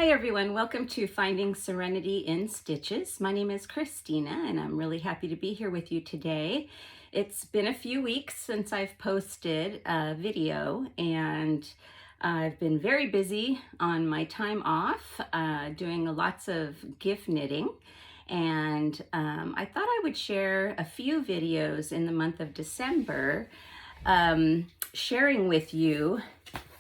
Hi everyone, welcome to Finding Serenity in Stitches. My name is Christina and I'm really happy to be here with you today. It's been a few weeks since I've posted a video and I've been very busy on my time off doing lots of gift knitting, and I thought I would share a few videos in the month of December sharing with you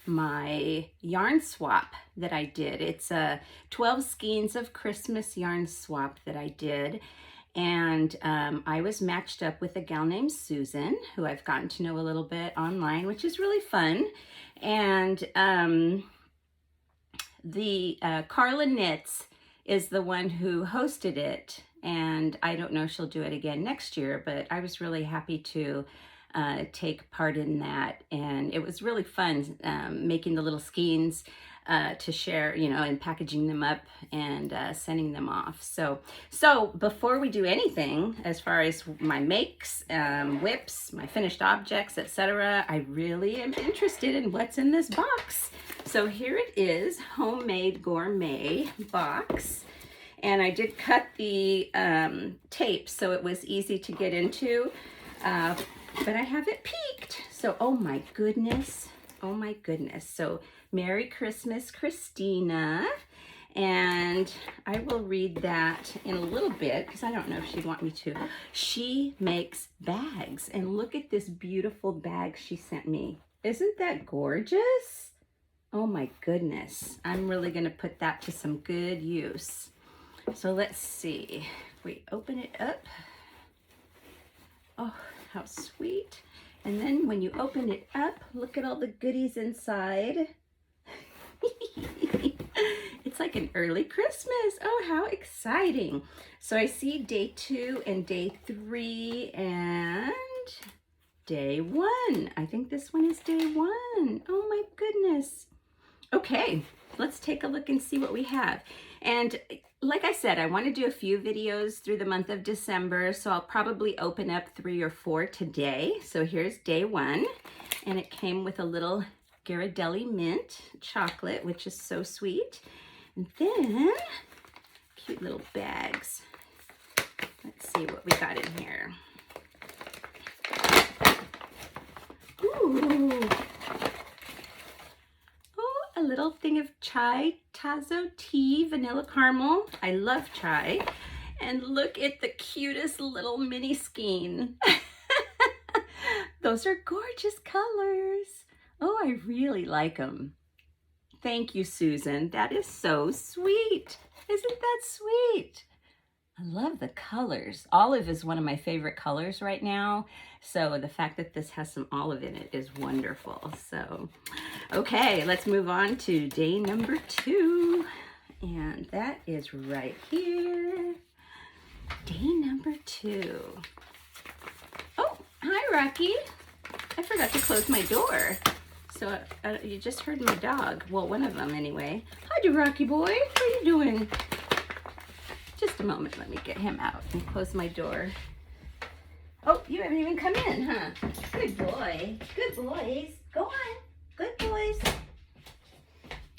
my yarn swap that I did. It's a 12 skeins of Christmas yarn swap that I did, and I was matched up with a gal named Susan, who I've gotten to know a little bit online, which is really fun. And Carla Knits is the one who hosted it, and I don't know if she'll do it again next year, but I was really happy to take part in that, and it was really fun making the little skeins to share, you know, and packaging them up and sending them off. So before we do anything as far as my makes, whips, my finished objects, etc., I really am interested in what's in this box. So here it is, homemade gourmet box, and I did cut the tape so it was easy to get into. But I have it peaked. So, oh my goodness. So, Merry Christmas, Christina. And I will read that in a little bit because I don't know if she'd want me to. She makes bags, and look at this beautiful bag she sent me. Isn't that gorgeous? Oh my goodness. I'm really going to put that to some good use. So let's see. If we open it up. Oh, how sweet. And then when you open it up, look at all the goodies inside. It's like an early Christmas. Oh, how exciting. So I see day 2 and day 3 and day 1. I think this one is day 1. Oh my goodness. Okay, let's take a look and see what we have. And like I said, I want to do a few videos through the month of December, so I'll probably open up 3 or 4 today. So here's day 1, and it came with a little Ghirardelli mint chocolate, which is so sweet. And then cute little bags. Let's see what we got in here. Ooh. A little thing of chai tazo tea, vanilla caramel. I love chai. And look at the cutest little mini skein. Those are gorgeous colors. Oh, I really like them. Thank you, Susan. That is so sweet. Isn't that sweet? I love the colors. Olive is one of my favorite colors right now. So the fact that this has some olive in it is wonderful. So, okay, let's move on to day number 2. And that is right here. Day number 2. Oh, hi, Rocky. I forgot to close my door. So you just heard my dog. Well, one of them anyway. Hi, Rocky boy. What are you doing? Just a moment, let me get him out and close my door. Oh, you haven't even come in, huh? Good boy. Good boys. Go on. Good boys.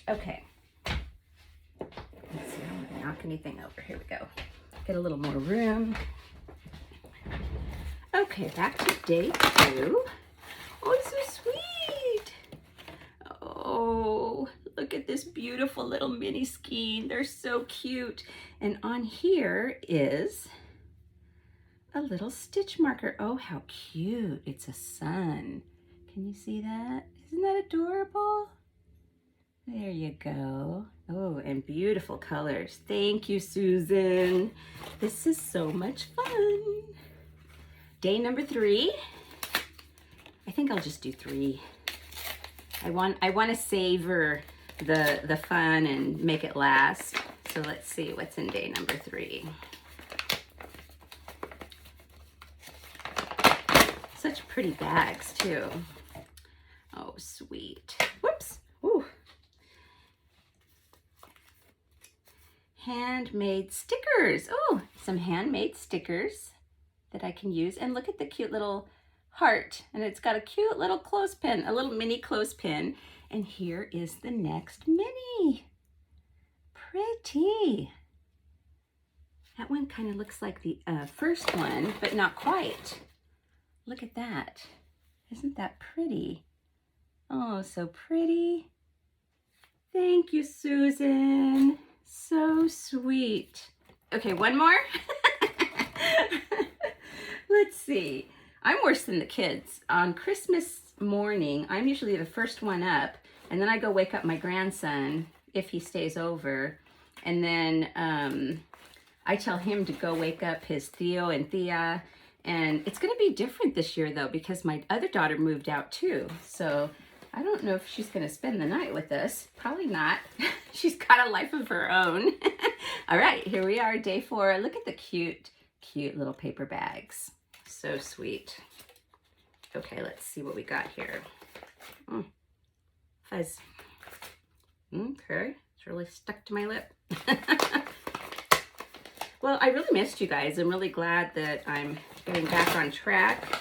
Okay. Let's see, I don't want to knock anything over. Here we go. Get a little more room. Okay, back to day 2. Oh, it's so sweet. Oh, look at this beautiful little mini skein. They're so cute. And on here is a little stitch marker. Oh, how cute. It's a sun. Can you see that? Isn't that adorable? There you go. Oh, and beautiful colors. Thank you, Susan. This is so much fun. Day number 3. I think I'll just do 3. I want to savor the fun and make it last. So let's see what's in day number 3. Such pretty bags too. Oh, sweet. Whoops. Ooh. Handmade stickers. Oh, some handmade stickers that I can use. And look at the cute little heart, and it's got a cute little clothespin, a little mini clothespin. And here is the next mini. pretty. That one kind of looks like the first one, but not quite. Look at that. Isn't that pretty? Oh, so pretty. Thank you, Susan. So sweet. Okay, one more. Let's see. I'm worse than the kids. On Christmas morning, I'm usually the first one up, and then I go wake up my grandson if he stays over, and then I tell him to go wake up his Theo and Thea. And it's going to be different this year, though, because my other daughter moved out, too. So I don't know if she's going to spend the night with us. Probably not. She's got a life of her own. All right, here we are, day 4. Look at the cute, cute little paper bags. So sweet. Okay, let's see what we got here. Fuzz. Okay, it's really stuck to my lip. Well, I really missed you guys. I'm really glad that I'm getting back on track.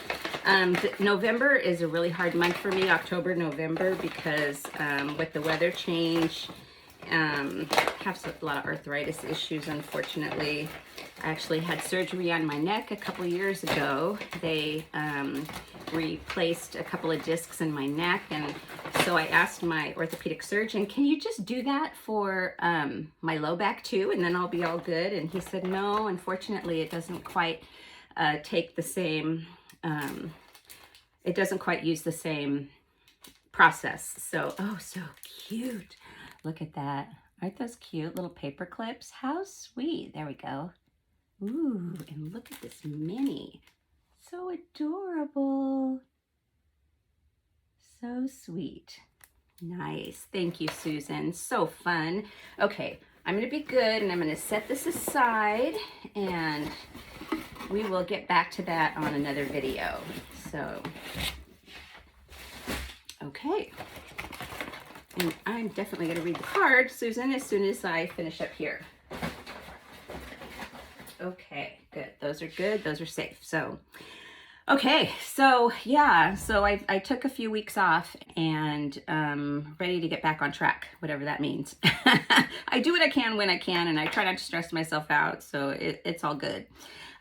November is a really hard month for me, October, November, because with the weather change, I have a lot of arthritis issues, unfortunately. I actually had surgery on my neck a couple years ago. They replaced a couple of discs in my neck, and so I asked my orthopedic surgeon, can you just do that for my low back too, and then I'll be all good? And he said, no, unfortunately, it doesn't quite take the same, it doesn't quite use the same process. So, oh, so cute. Look at that. Aren't those cute little paper clips? How sweet. There we go. Ooh, and look at this mini. So adorable. So sweet. Nice. Thank you, Susan. So fun. Okay, I'm going to be good, and I'm going to set this aside, and we will get back to that on another video. So, okay. And I'm definitely going to read the card, Susan, as soon as I finish up here. Okay, good. Those are good. Those are safe. So, okay. So, yeah. So I took a few weeks off and ready to get back on track, whatever that means. I do what I can when I can, and I try not to stress myself out. So it's all good.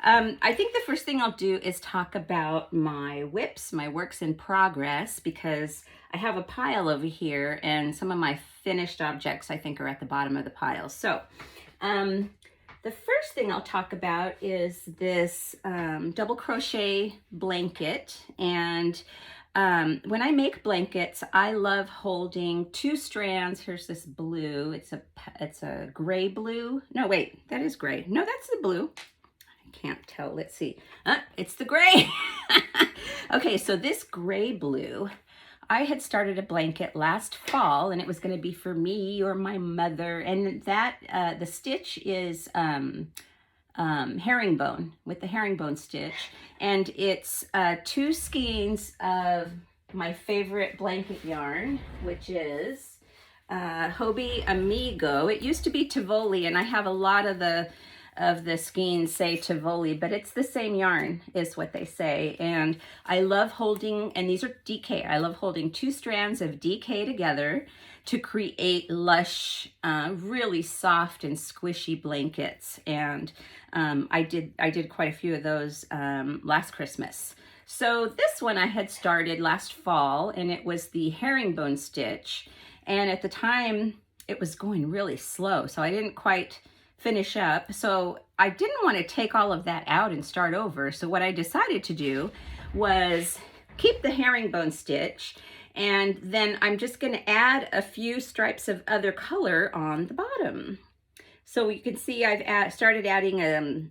I think the first thing I'll do is talk about my WIPs, my works in progress, because I have a pile over here, and some of my finished objects I think are at the bottom of the pile. So the first thing I'll talk about is this double crochet blanket. And when I make blankets, I love holding 2 strands. Here's this blue. It's a gray blue. No, wait, that is gray. No, that's the blue. Can't tell. Let's see. It's the gray. Okay, so this gray blue, I had started a blanket last fall, and it was going to be for me or my mother. And that the stitch is herringbone, with the herringbone stitch, and it's 2 skeins of my favorite blanket yarn, which is Hobie Amigo. It used to be Tivoli, and I have a lot of the skeins say Tivoli, but it's the same yarn is what they say. And I love holding, and these are DK, I love holding 2 strands of DK together to create lush, really soft and squishy blankets. And I did quite a few of those last Christmas. So this one I had started last fall, and it was the herringbone stitch. And at the time it was going really slow, so I didn't quite finish up. So I didn't want to take all of that out and start over. So what I decided to do was keep the herringbone stitch, and then I'm just going to add a few stripes of other color on the bottom. So you can see I've started adding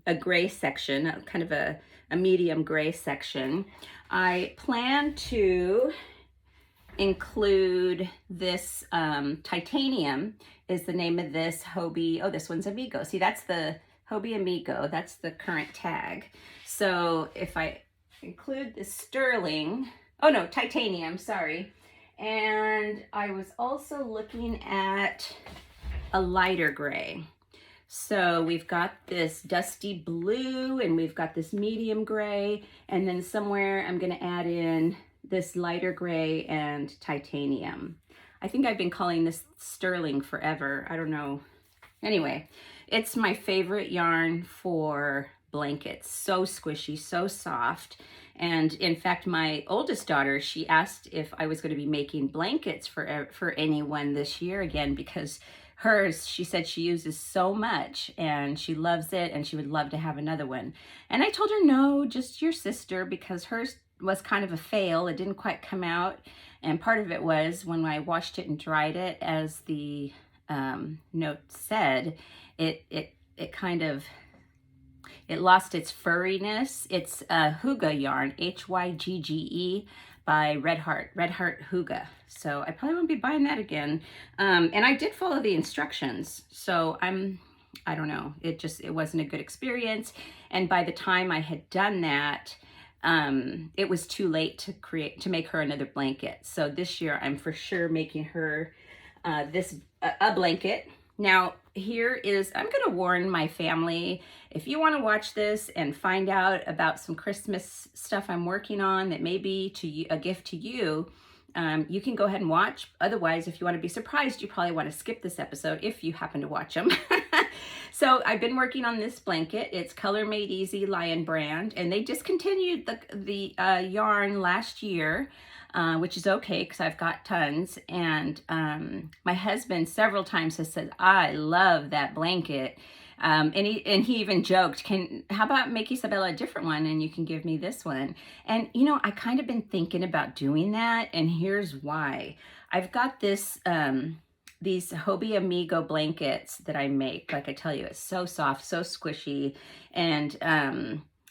a gray section, kind of a medium gray section. I plan to include this titanium is the name of this Hobie. Oh, this one's Amigo. See, that's the Hobie Amigo. That's the current tag. So if I include this sterling, oh no, titanium, sorry. And I was also looking at a lighter gray. So we've got this dusty blue, and we've got this medium gray, and then somewhere I'm going to add in this lighter gray and titanium. I think I've been calling this sterling forever. I don't know Anyway, it's my favorite yarn for blankets. So squishy, so soft. And in fact, my oldest daughter, she asked if I was going to be making blankets for anyone this year again, because hers, she said she uses so much and she loves it and she would love to have another one. And I told her, no, just your sister, because hers was kind of a fail. It didn't quite come out. And part of it was when I washed it and dried it, as the note said, it kind of, it lost its furriness. It's a Hygge yarn, Hygge, by Red Heart Hygge. So I probably won't be buying that again. And I did follow the instructions. So I don't know, it wasn't a good experience. And by the time I had done that, it was too late to make her another blanket. So this year I'm for sure making her a blanket. Now here is, I'm going to warn my family, if you want to watch this and find out about some Christmas stuff I'm working on that may be a gift to you, you can go ahead and watch. Otherwise, if you want to be surprised, you probably want to skip this episode if you happen to watch them. So I've been working on this blanket. It's Color Made Easy Lion brand, and they discontinued the yarn last year, which is okay because I've got tons. And my husband several times has said, I love that blanket. And he even joked, how about make Isabella a different one and you can give me this one? And you know, I kind of been thinking about doing that, and here's why. I've got this these Hobby Amigo blankets that I make. Like I tell you, it's so soft, so squishy, and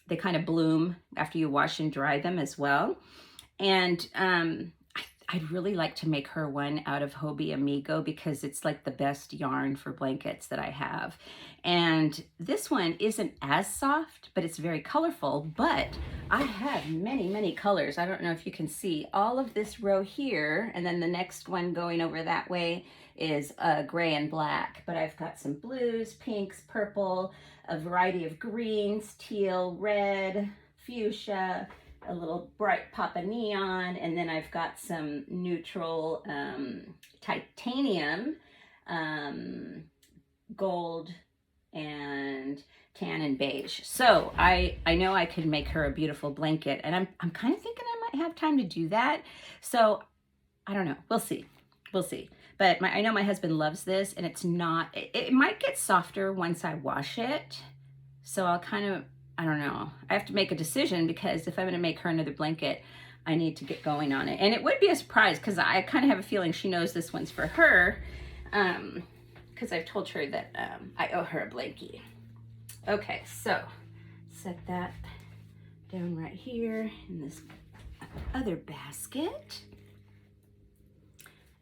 they kind of bloom after you wash and dry them as well. And I'd really like to make her one out of Hobby Amigo because it's like the best yarn for blankets that I have. And this one isn't as soft, but it's very colorful. But I have many, many colors. I don't know if you can see all of this row here, and then the next one going over that way is gray and black. But I've got some blues, pinks, purple, a variety of greens, teal, red, fuchsia, a little bright pop of neon, and then I've got some neutral titanium, gold, and tan and beige. So I know I could make her a beautiful blanket, and I'm kind of thinking I might have time to do that. So I don't know. We'll see. We'll see. But I know my husband loves this, and it's not. It might get softer once I wash it. So I'll kind of, I don't know. I have to make a decision, because if I'm going to make her another blanket, I need to get going on it. And it would be a surprise, because I kind of have a feeling she knows this one's for her, because I've told her that I owe her a blankie. Okay, so set that down right here in this other basket.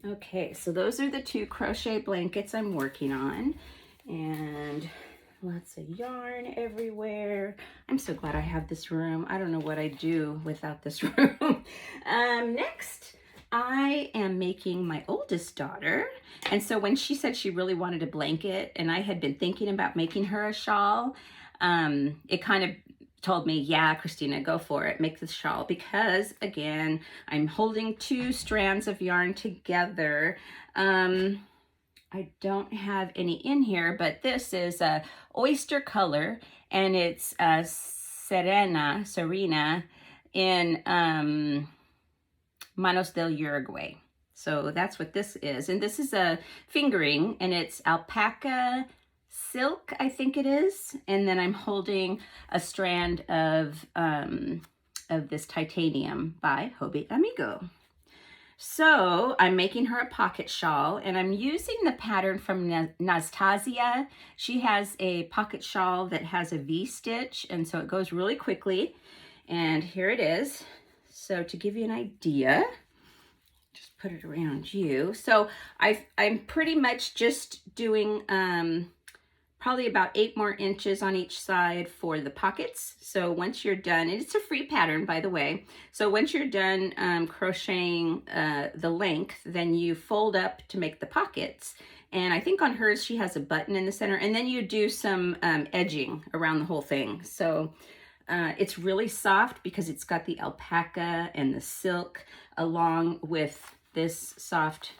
Okay, so those are the 2 crochet blankets I'm working on, and lots of yarn everywhere. I'm so glad I have this room. I don't know what I'd do without this room. Next, I am making my oldest daughter. And so when she said she really wanted a blanket, and I had been thinking about making her a shawl, it kind of told me, yeah, Christina, go for it. Make this shawl, because again, I'm holding 2 strands of yarn together. I don't have any in here, but this is a oyster color, and it's Serena in Manos del Uruguay. So that's what this is. And this is a fingering, and it's alpaca silk, I think it is. And then I'm holding a strand of this titanium by Hobby Amigo. So I'm making her a pocket shawl, and I'm using the pattern from Nastasia. She has a pocket shawl that has a V-stitch, and so it goes really quickly. And here it is. So to give you an idea, just put it around you. So I'm pretty much just doing probably about 8 more inches on each side for the pockets. So once you're done, and it's a free pattern, by the way. So once you're done crocheting the length, then you fold up to make the pockets. And I think on hers, she has a button in the center, and then you do some edging around the whole thing. So it's really soft because it's got the alpaca and the silk along with this soft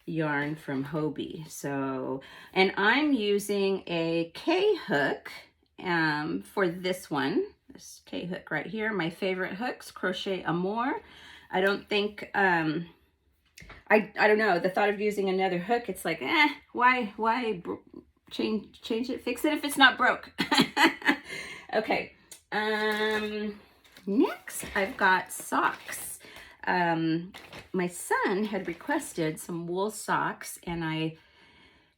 yarn from Hobie. So, and I'm using a K-hook for this one. This K-hook right here, my favorite hooks, Crochet Amour. I don't think, I don't know, the thought of using another hook, it's like, why change it, fix it if it's not broke. Okay, next I've got socks. My son had requested some wool socks, and I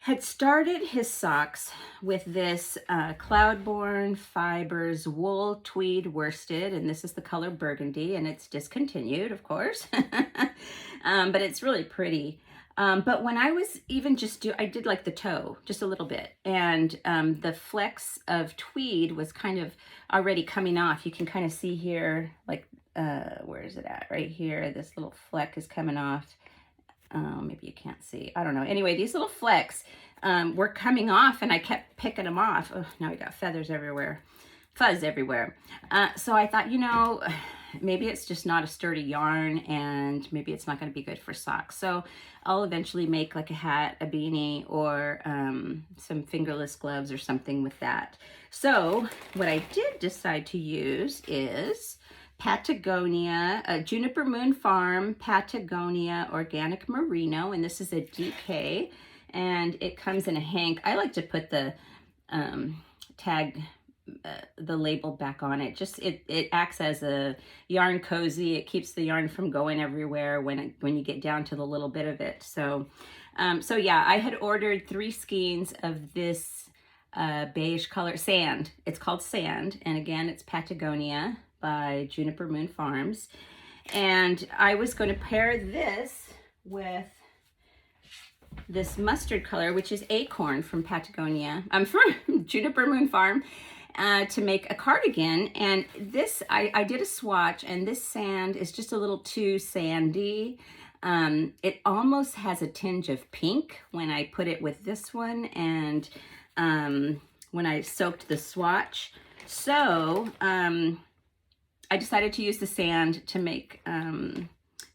had started his socks with this Cloudborne Fibers wool tweed worsted, and this is the color burgundy, and it's discontinued, of course. But it's really pretty. But when I was even I did like the toe just a little bit, and the flecks of tweed was kind of already coming off. You can kind of see here, like, where is it at? Right here, this little fleck is coming off. Maybe you can't see. I don't know. Anyway, these little flecks were coming off, and I kept picking them off. Oh, now we got feathers everywhere, fuzz everywhere. So I thought, you know, maybe it's just not a sturdy yarn, and maybe it's not going to be good for socks. So I'll eventually make like a hat, a beanie, or some fingerless gloves or something with that. So what I did decide to use is Patagonia, Juniper Moon Farm Patagonia Organic Merino, and this is a DK, and it comes in a hank. I like to put the tag, the label back on it. Just it acts as a yarn cozy. It keeps the yarn from going everywhere when you get down to the little bit of it. So so yeah, I had ordered 3 skeins of this beige color, sand. It's called Sand, and again, it's Patagonia by Juniper Moon Farms. And I was going to pair this with this mustard color, which is Acorn from Patagonia. I'm from Juniper Moon Farm, to make a cardigan. And this, I did a swatch, and this sand is just a little too sandy. It almost has a tinge of pink when I put it with this one, and when I soaked the swatch. So I decided to use the sand to make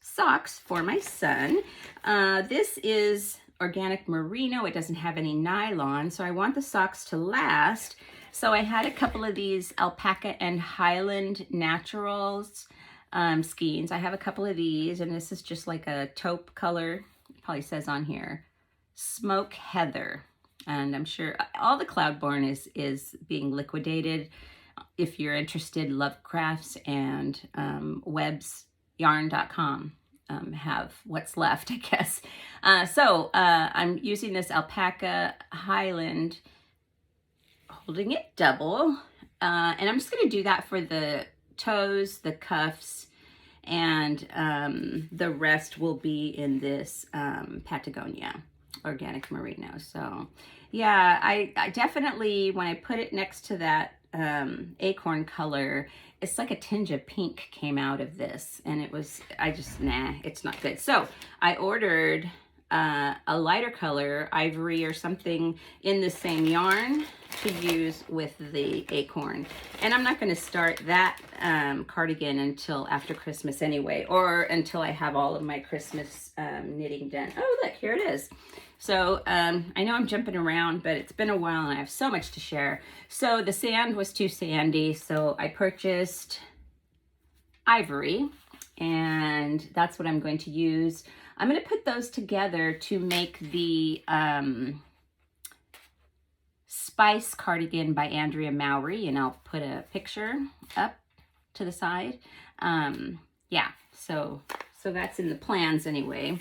socks for my son. This is organic merino. It doesn't have any nylon, so I want the socks to last. So I had a couple of these Alpaca and Highland Naturals skeins. I have a couple of these, and this is just like a taupe color. It probably says on here, Smoke Heather. And I'm sure all the Cloudborne is being liquidated. If you're interested, Lovecrafts and websyarn.com have what's left, I guess. So I'm using this Alpaca Highland, holding it double, and I'm just going to do that for the toes, the cuffs, and the rest will be in this Patagonia Organic Merino. So yeah, I definitely, when I put it next to that acorn color, it's like a tinge of pink came out of this, and it was, it's not good. So I ordered a lighter color, ivory or something, in the same yarn to use with the acorn. And I'm not going to start that cardigan until after Christmas anyway, or until I have all of my Christmas knitting done. Oh, look, here it is. So I know I'm jumping around, but it's been a while and I have so much to share. So the sand was too sandy, so I purchased ivory, and that's what I'm going to use. I'm going to put those together to make the Spice cardigan by Andrea Mowry, and I'll put a picture up to the side. Yeah, so that's in the plans anyway.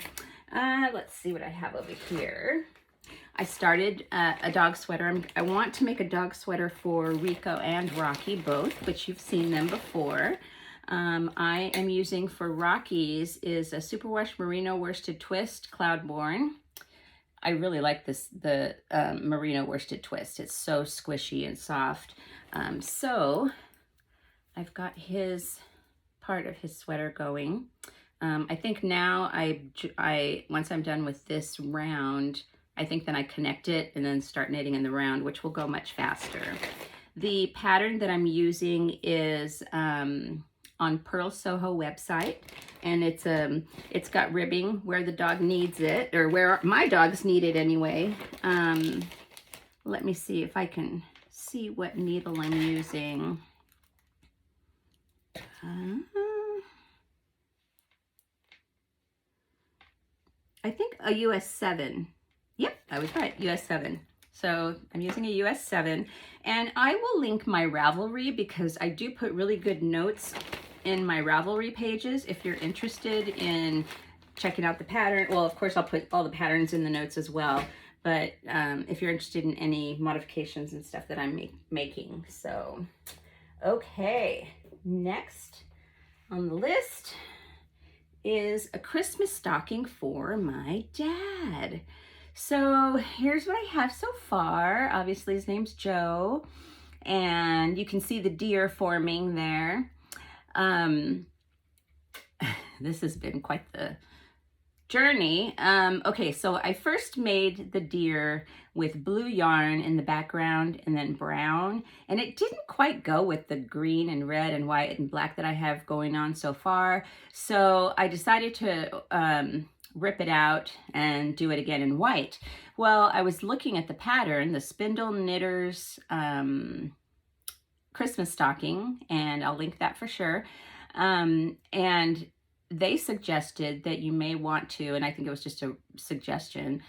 Let's see what I have over here. I started a dog sweater. I want to make a dog sweater for Rico and Rocky both, which you've seen them before. I am using for Rocky's is a superwash merino worsted twist Cloudborne. I really like the merino worsted twist. It's so squishy and soft. So I've got his part of his sweater going. I think now once I'm done with this round, I think then I connect it and then start knitting in the round, which will go much faster. The pattern that I'm using is on Purl Soho website. and it's got ribbing where the dog needs it, or where my dogs need it anyway. Let me see if I can see what needle I'm using. I think a US 7. Yep, I was right, US 7. So I'm using a US 7, and I will link my Ravelry because I do put really good notes in my Ravelry pages if you're interested in checking out the pattern. Well, of course, I'll put all the patterns in the notes as well, but if you're interested in any modifications and stuff that I'm making. So, okay, next on the list is a Christmas stocking for my dad. So here's what I have so far. Obviously his name's Joe, and you can see the deer forming there. This has been quite the journey. Okay, so I first made the deer with blue yarn in the background and then brown, and it didn't quite go with the green and red and white and black that I have going on so far. So I decided to rip it out and do it again in white. Well, I was looking at the pattern, the Spindle Knitters Christmas stocking, and I'll link that for sure. And they suggested that you may want to, and I think it was just a suggestion,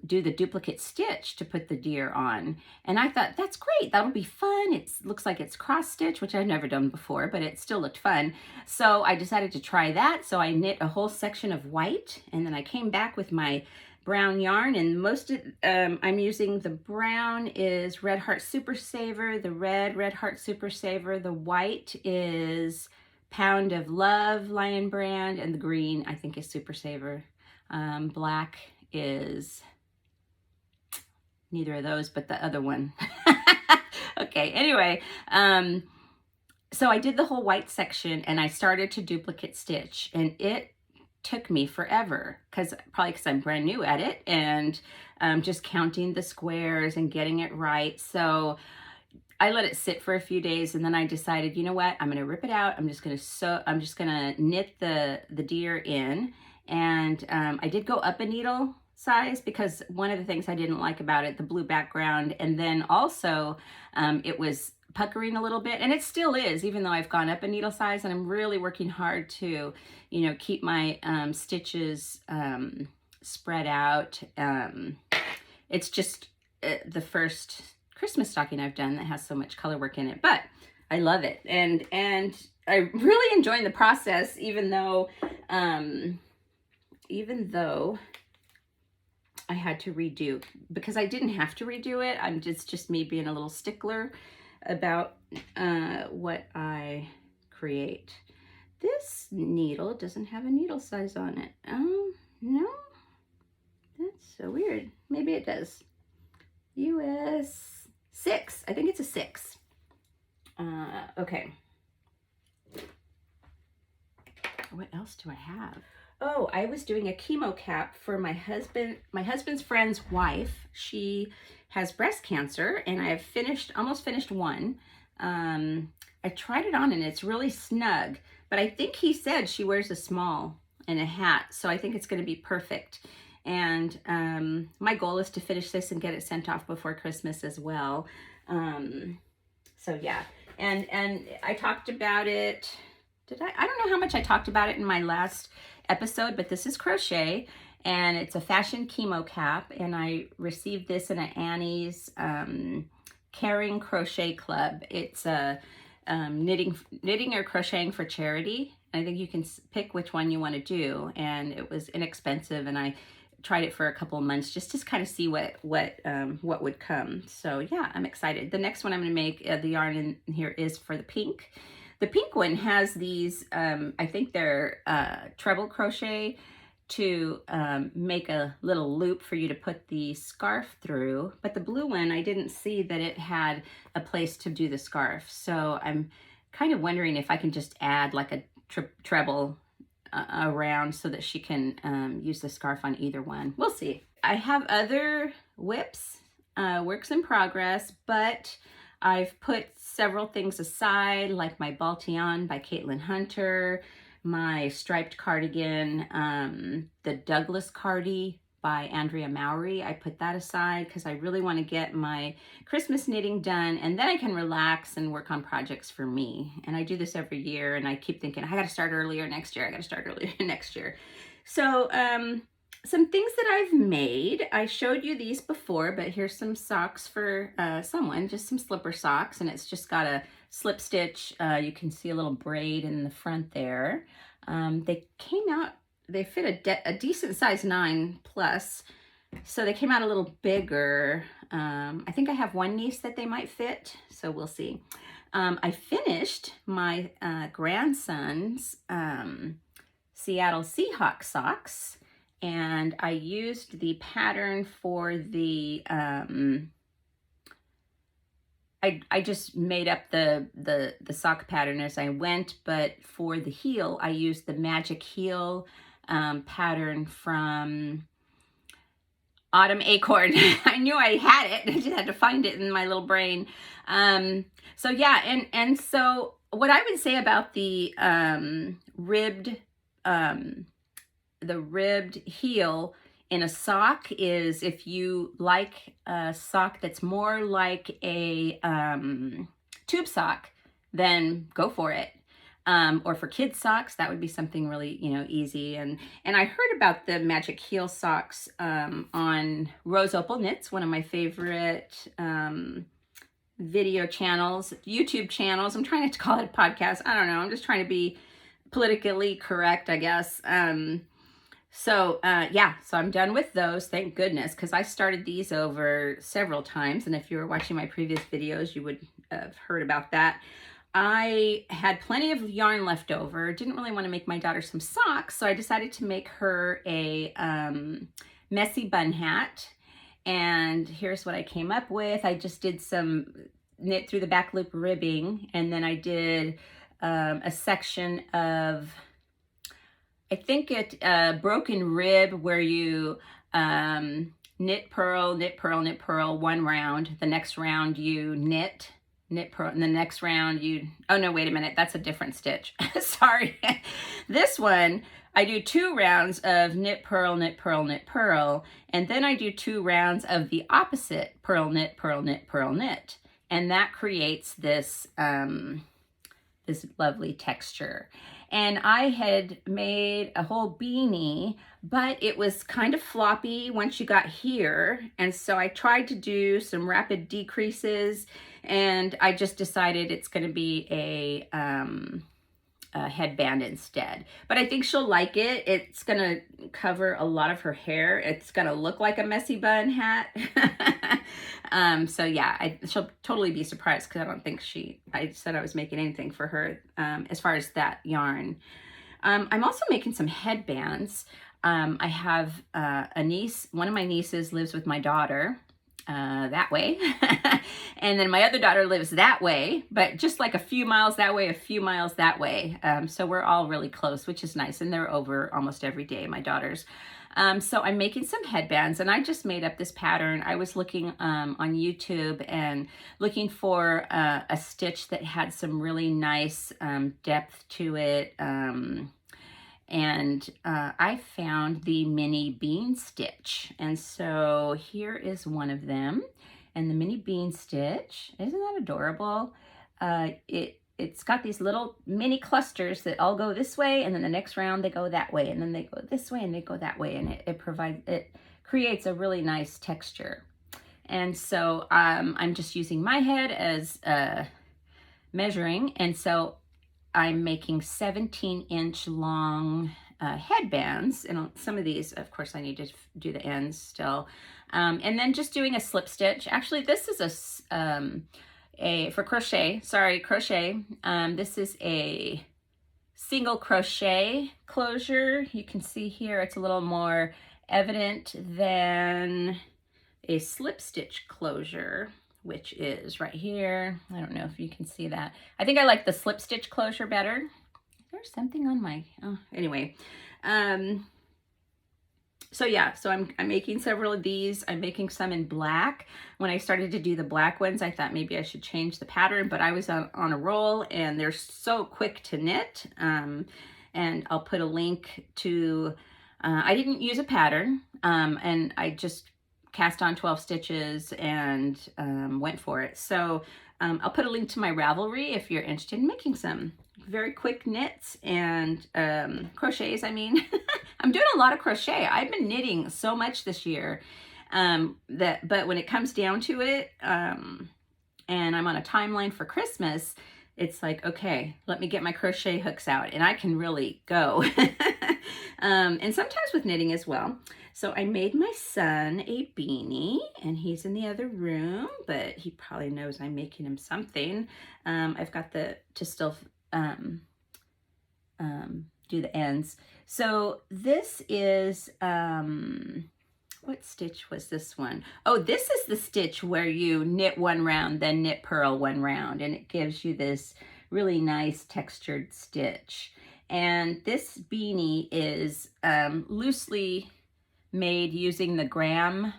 do the duplicate stitch to put the deer on. And I thought, that's great, that'll be fun. It looks like it's cross stitch, which I've never done before, but it still looked fun. So I decided to try that. So I knit a whole section of white, and then I came back with my brown yarn, and most of I'm using the brown is Red Heart Super Saver, the Red Heart Super Saver, the white is Pound of Love Lion Brand, and the green I think is Super Saver. Black is neither of those, but the other one. Okay, anyway, so I did the whole white section, and I started to duplicate stitch, and it took me forever, probably because I'm brand new at it, and just counting the squares and getting it right. So I let it sit for a few days, and then I decided, you know what, I'm going to rip it out. I'm just going to knit the deer in, and I did go up a needle size because one of the things I didn't like about it, the blue background, and then also it was puckering a little bit, and it still is, even though I've gone up a needle size, and I'm really working hard to, you know, keep my stitches spread out. It's just the first Christmas stocking I've done that has so much color work in it, but I love it, and I really enjoying the process, even though I had to redo, because I didn't have to redo it. It's just me being a little stickler about what I create. This needle doesn't have a needle size on it. No, that's so weird. Maybe it does. US 6. I think it's a 6. Okay. What else do I have? Oh, I was doing a chemo cap for my husband's friend's wife. She has breast cancer, and I have almost finished one. I tried it on, and it's really snug, but I think he said she wears a small and a hat, so I think it's going to be perfect. And my goal is to finish this and get it sent off before Christmas as well. So yeah, and I talked about it. I don't know how much I talked about it in my last episode, but this is Crochet, and it's a fashion chemo cap, and I received this in an Annie's Caring Crochet Club. It's a knitting or crocheting for charity. I think you can pick which one you want to do, and it was inexpensive, and I tried it for a couple of months just to kind of see what would come. So yeah, I'm excited. The next one I'm going to make, the yarn in here is for the pink. The pink one has these, I think they're treble crochet to make a little loop for you to put the scarf through. But the blue one, I didn't see that it had a place to do the scarf. So I'm kind of wondering if I can just add like a treble around so that she can use the scarf on either one. We'll see. I have other whips, works in progress, but I've put several things aside, like my Baltion by Caitlin Hunter, my striped cardigan, the Douglas Cardi by Andrea Mowry. I put that aside because I really want to get my Christmas knitting done, and then I can relax and work on projects for me. And I do this every year, and I keep thinking, I got to start earlier next year. I got to start earlier next year. So some things that I've made. I showed you these before, but here's some socks for someone, just some slipper socks, and it's just got a slip stitch. You can see a little braid in the front there. They came out, they fit a decent size 9+, so they came out a little bigger. I think I have one niece that they might fit, so we'll see. I finished my grandson's Seattle Seahawk Socks, and I used the pattern for the I just made up the sock pattern as I went, but for the heel I used the Magic Heel pattern from Autumn Acorn. I knew I had it, I just had to find it in my little brain. So yeah, and so what I would say about the ribbed heel in a sock is, if you like a sock that's more like a tube sock, then go for it. Or for kids socks, that would be something really, you know, easy. And I heard about the Magic Heel socks on Rose Opal Knits, one of my favorite video channels, YouTube channels. I'm trying not to call it a podcast. I don't know. I'm just trying to be politically correct, I guess. Yeah, so I'm done with those, thank goodness, because I started these over several times, and if you were watching my previous videos, you would have heard about that. I had plenty of yarn left over, didn't really want to make my daughter some socks, so I decided to make her a messy bun hat, and here's what I came up with. I just did some knit through the back loop ribbing, and then I did a section of, I think it broken rib, where you knit, purl, knit, purl, knit, purl one round. The next round you knit, purl, and the next round you, oh no, wait a minute, that's a different stitch. Sorry. This one, I do 2 rounds of knit, purl, knit, purl, knit, purl, and then I do 2 rounds of the opposite, purl, knit, purl, knit, purl, knit. And that creates this, this lovely texture. And I had made a whole beanie, but it was kind of floppy once you got here. And so I tried to do some rapid decreases, and I just decided it's going to be a headband instead. But I think she'll like it. It's going to cover a lot of her hair. It's going to look like a messy bun hat. So yeah, she'll totally be surprised, because I don't think I said I was making anything for her as far as that yarn. I'm also making some headbands. I have a niece, one of my nieces lives with my daughter that way. And then my other daughter lives that way, but just like a few miles that way, a few miles that way. So we're all really close, which is nice. And they're over almost every day, my daughters. So I'm making some headbands, and I just made up this pattern. I was looking on YouTube and looking for a stitch that had some really nice depth to it. And I found the mini bean stitch. And so here is one of them. And the mini bean stitch, isn't that adorable? It's got these little mini clusters that all go this way, and then the next round they go that way, and then they go this way and they go that way, and it creates a really nice texture. And so I'm just using my head as measuring, and so I'm making 17-inch long headbands, and some of these, of course, I need to do the ends still, and then just doing a slip stitch. Actually, this is for crochet, this is a single crochet closure. You can see here it's a little more evident than a slip stitch closure, which is right here. I don't know if you can see that. I think I like the slip stitch closure better. There's something on my, oh, anyway. So yeah, so I'm making several of these. I'm making some in black. When I started to do the black ones, I thought maybe I should change the pattern, but I was on a roll, and they're so quick to knit. And and I'll put a link to, I didn't use a pattern, and I just cast on 12 stitches and went for it. So I'll put a link to my Ravelry if you're interested in making some very quick knits and crochets. I mean, I'm doing a lot of crochet. I've been knitting so much this year but when it comes down to it, and I'm on a timeline for Christmas, it's like, okay, let me get my crochet hooks out and I can really go. And sometimes with knitting as well. So I made my son a beanie, and he's in the other room, but he probably knows I'm making him something. I've got to still do the ends. So this is, what stitch was this one? Oh, this is the stitch where you knit one round, then knit purl one round, and it gives you this really nice textured stitch. And this beanie is loosely made using the Graham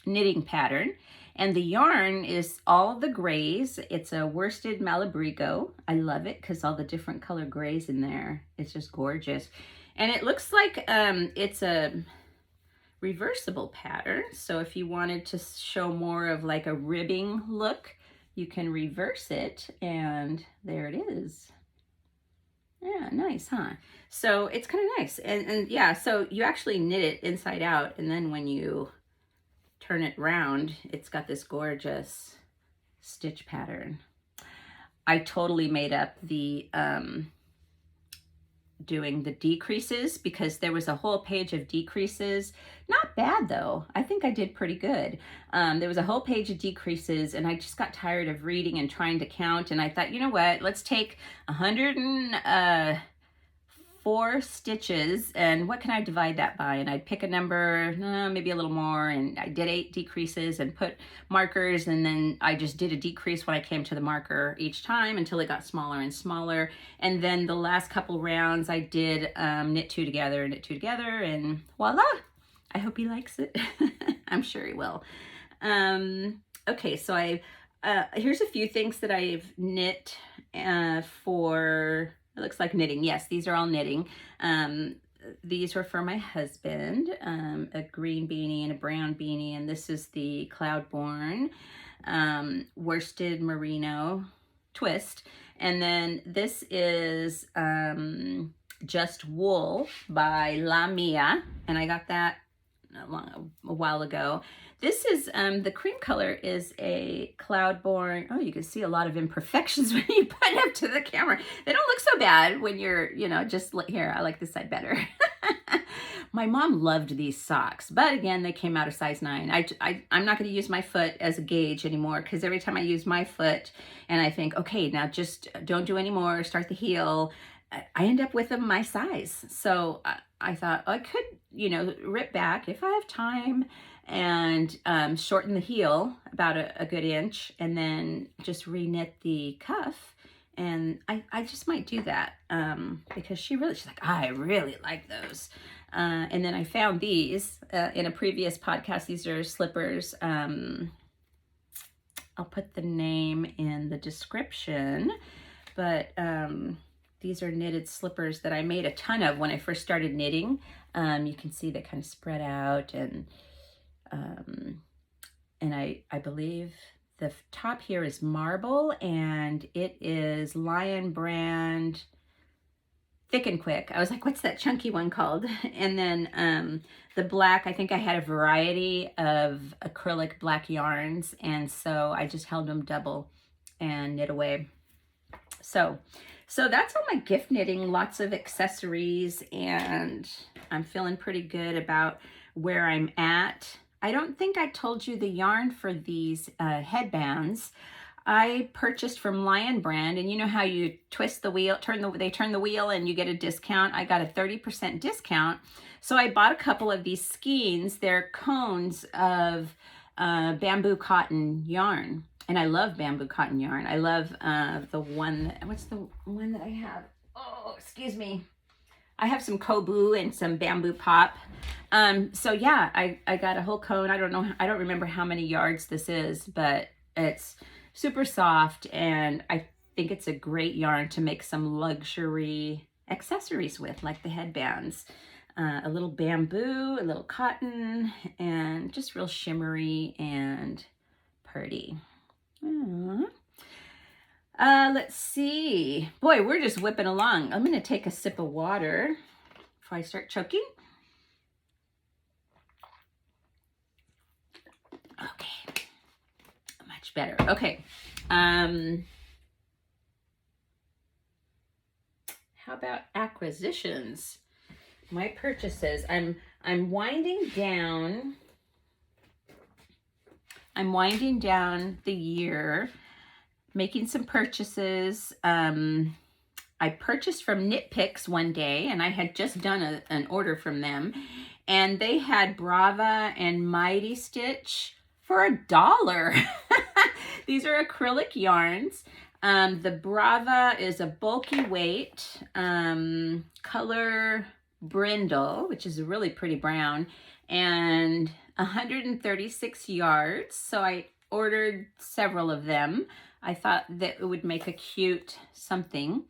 knitting pattern. And the yarn is all the grays. It's a worsted Malabrigo. I love it because all the different color grays in there. It's just gorgeous. And it looks like it's a reversible pattern. So if you wanted to show more of like a ribbing look, you can reverse it. And there it is. Yeah, nice, huh? So it's kind of nice. And yeah, so you actually knit it inside out. And then when you turn it round, it's got this gorgeous stitch pattern. I totally made up the doing the decreases because there was a whole page of decreases. Not bad though. I think I did pretty good. There was a whole page of decreases and I just got tired of reading and trying to count, and I thought, you know what, let's take 104 stitches and what can I divide that by? And I'd pick a number, maybe a little more, and I did 8 decreases and put markers, and then I just did a decrease when I came to the marker each time until it got smaller and smaller. And then the last couple rounds I did knit 2 together, and voila! I hope he likes it. I'm sure he will. Okay, so here's a few things that I've knit for. It looks like knitting. Yes, these are all knitting. These were for my husband, a green beanie and a brown beanie, and this is the Cloudborn worsted merino twist. And then this is Just Wool by La Mia, and I got that a while ago. This is, the cream color is a Cloudborn. Oh, you can see a lot of imperfections when you put it up to the camera. They don't look so bad when you're, you know, just here. I like this side better. My mom loved these socks, but again, they came out a size 9. I'm not going to use my foot as a gauge anymore, because every time I use my foot and I think, okay, now just don't do any more, start the heel, I end up with them my size. So I thought I could, you know, rip back if I have time and shorten the heel about a good inch, and then just re-knit the cuff. And I just might do that because she's like, I really like those. And then I found these in a previous podcast. These are slippers. I'll put the name in the description, but these are knitted slippers that I made a ton of when I first started knitting. You can see they kind of spread out, and I believe the top here is marble, and it is Lion brand Thick and Quick. I was like, what's that chunky one called? And then the black, I think I had a variety of acrylic black yarns, and so I just held them double and knit away. So that's all my gift knitting, lots of accessories, and I'm feeling pretty good about where I'm at. I don't think I told you the yarn for these headbands. I purchased from Lion brand, and you know how you twist the wheel, they turn the wheel and you get a discount. I got a 30% discount. So I bought a couple of these skeins. They're cones of bamboo cotton yarn. And I love bamboo cotton yarn. I love the one, what's the one that I have? Oh, excuse me. I have some Kobu and some bamboo pop. So yeah, I got a whole cone. I don't remember how many yards this is, but it's super soft, and I think it's a great yarn to make some luxury accessories with, like the headbands. A little bamboo, a little cotton, and just real shimmery and pretty. Let's see. Boy, we're just whipping along. I'm going to take a sip of water before I start choking. Okay. Much better. Okay. How about acquisitions? My purchases. I'm winding down. I'm winding down the year, making some purchases. I purchased from Knit Picks one day, and I had just done an order from them, and they had Brava and Mighty Stitch for $1. These are acrylic yarns. The Brava is a bulky weight, color brindle, which is a really pretty brown, and 136 yards. So I ordered several of them. I thought that it would make a cute something.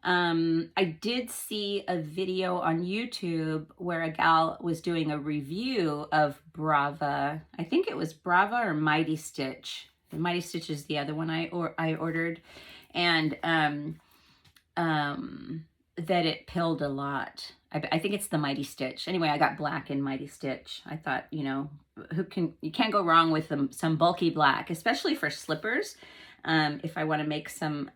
I did see a video on YouTube where a gal was doing a review of Brava. I think it was Brava or Mighty Stitch. Mighty Stitch is the other one I ordered, and that it pilled a lot. I think it's the Mighty Stitch. Anyway, I got black in Mighty Stitch. I thought, you know, you can't go wrong with some bulky black, especially for slippers. If I want to make some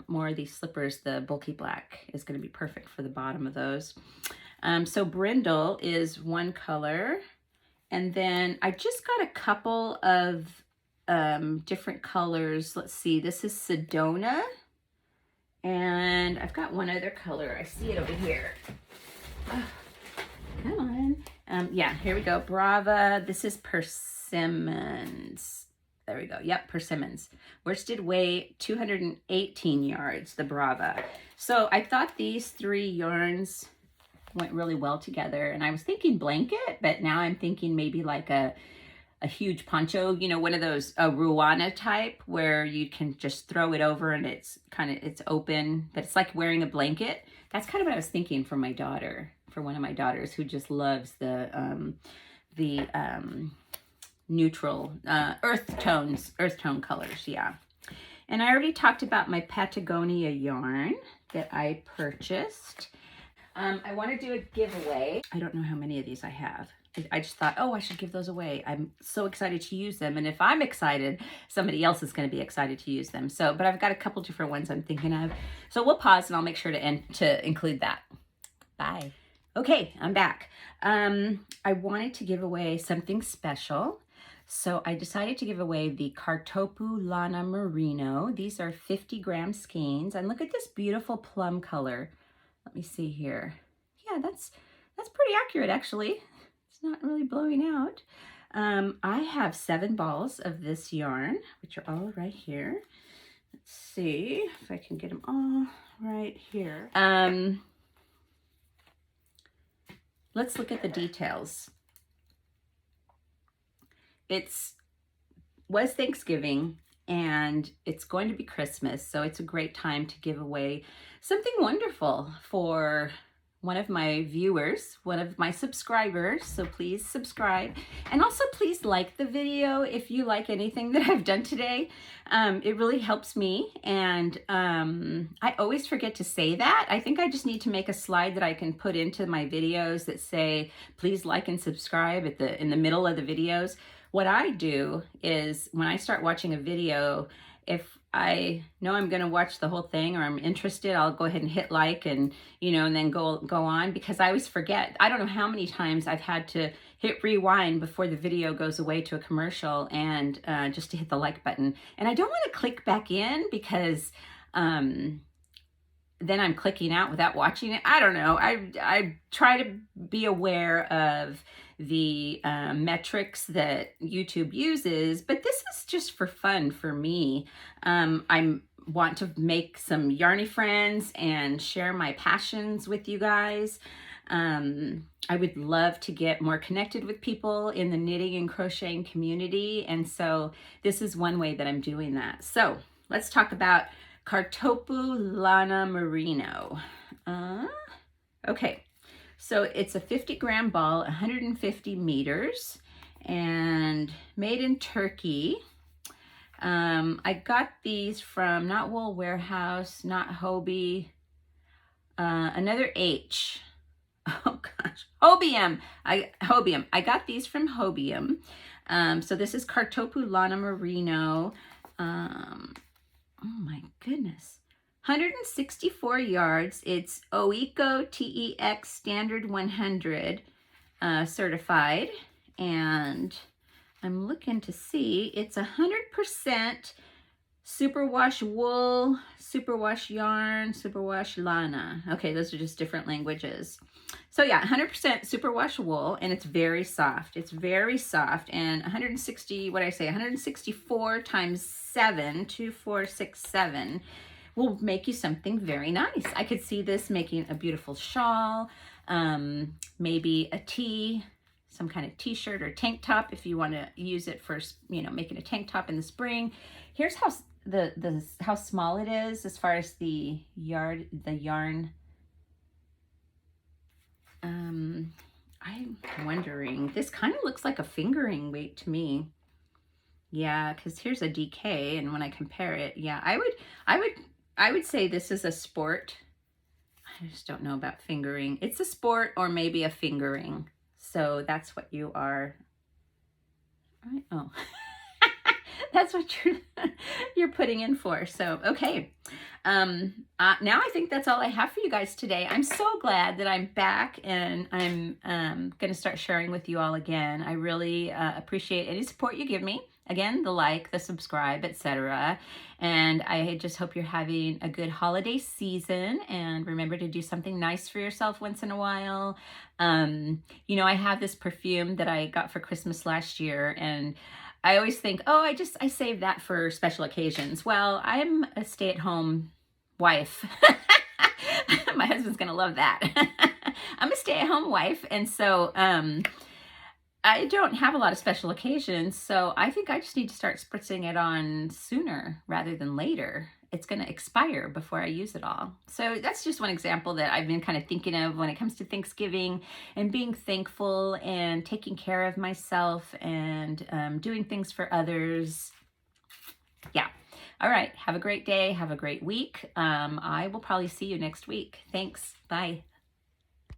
more of these slippers, the bulky black is going to be perfect for the bottom of those. So brindle is one color, and then I just got a couple of different colors. Let's see, this is Sedona, and I've got one other color. I see it over here. Oh, come on. Yeah, here we go. Brava. This is Persimmons. There we go. Yep, Persimmons. Worsted weight, 218 yards, the Brava. So I thought these three yarns went really well together, and I was thinking blanket, but now I'm thinking maybe like a huge poncho, you know, one of those Ruana type where you can just throw it over and it's open, but it's like wearing a blanket. That's kind of what I was thinking for my daughter, for one of my daughters who just loves the neutral earth tone colors. Yeah. And I already talked about my Patagonia yarn that I purchased. I want to do a giveaway. I don't know how many of these I have. I just thought, oh, I should give those away. I'm so excited to use them. And if I'm excited, somebody else is going to be excited to use them. So, but I've got a couple different ones I'm thinking of. So we'll pause and I'll make sure to include that. Bye. Okay, I'm back. I wanted to give away something special. So I decided to give away the Kartopu Lana Merino. These are 50-gram skeins. And look at this beautiful plum color. Let me see here. Yeah, that's pretty accurate, actually. It's not really blowing out. I have 7 balls of this yarn, which are all right here. Let's see if I can get them all right here. Let's look at the details. Was Thanksgiving, and it's going to be Christmas, so it's a great time to give away something wonderful for one of my viewers, one of my subscribers. So please subscribe, and also please like the video if you like anything that I've done today. It really helps me, and I always forget to say that. I think I just need to make a slide that I can put into my videos that say please like and subscribe in the middle of the videos. What I do is when I start watching a video, if I know I'm going to watch the whole thing or I'm interested, I'll go ahead and hit like and, you know, and then go on, because I always forget. I don't know how many times I've had to hit rewind before the video goes away to a commercial and just to hit the like button. And I don't want to click back in because then I'm clicking out without watching it. I don't know. I try to be aware of the metrics that YouTube uses, but this is just for fun for me. I want to make some yarny friends and share my passions with you guys. I would love to get more connected with people in the knitting and crocheting community, and so this is one way that I'm doing that. So let's talk about Kartopu Lana Merino. Okay, so it's a 50-gram ball, 150 meters, and made in Turkey. I got these from not Wool Warehouse, not Hobie, another H. Oh gosh, Hobium. Hobium. I got these from Hobium. So this is Kartopu Lana Merino. Oh my goodness. 164 yards. It's OECO TEX Standard 100 certified. And I'm looking to see, it's 100% superwash wool, superwash yarn, superwash lana. Okay, those are just different languages. So yeah, 100% superwash wool, and it's very soft. It's very soft, and 160, what did I say, 164 times 7, 2, 4, 6, 7, will make you something very nice. I could see this making a beautiful shawl, maybe a tee, some kind of t-shirt or tank top if you want to use it for, you know, making a tank top in the spring. Here's how how small it is as far as the yarn. I'm wondering, this kind of looks like a fingering weight to me. Yeah, because here's a DK, and when I compare it, yeah, I would say this is a sport. I just don't know about fingering. It's a sport or maybe a fingering. So that's what you are. Oh, that's what you're putting in for. So, okay. Now I think that's all I have for you guys today. I'm so glad that I'm back, and I'm going to start sharing with you all again. I really appreciate any support you give me. Again, the like, the subscribe, etc. And I just hope you're having a good holiday season, and remember to do something nice for yourself once in a while. You know, I have this perfume that I got for Christmas last year, and I always think, oh, I save that for special occasions. Well, I'm a stay-at-home wife. My husband's gonna love that. I'm a stay-at-home wife, and so I don't have a lot of special occasions, so I think I just need to start spritzing it on sooner rather than later. It's going to expire before I use it all. So that's just one example that I've been kind of thinking of when it comes to Thanksgiving and being thankful and taking care of myself and doing things for others. Yeah. All right. Have a great day. Have a great week. I will probably see you next week. Thanks. Bye.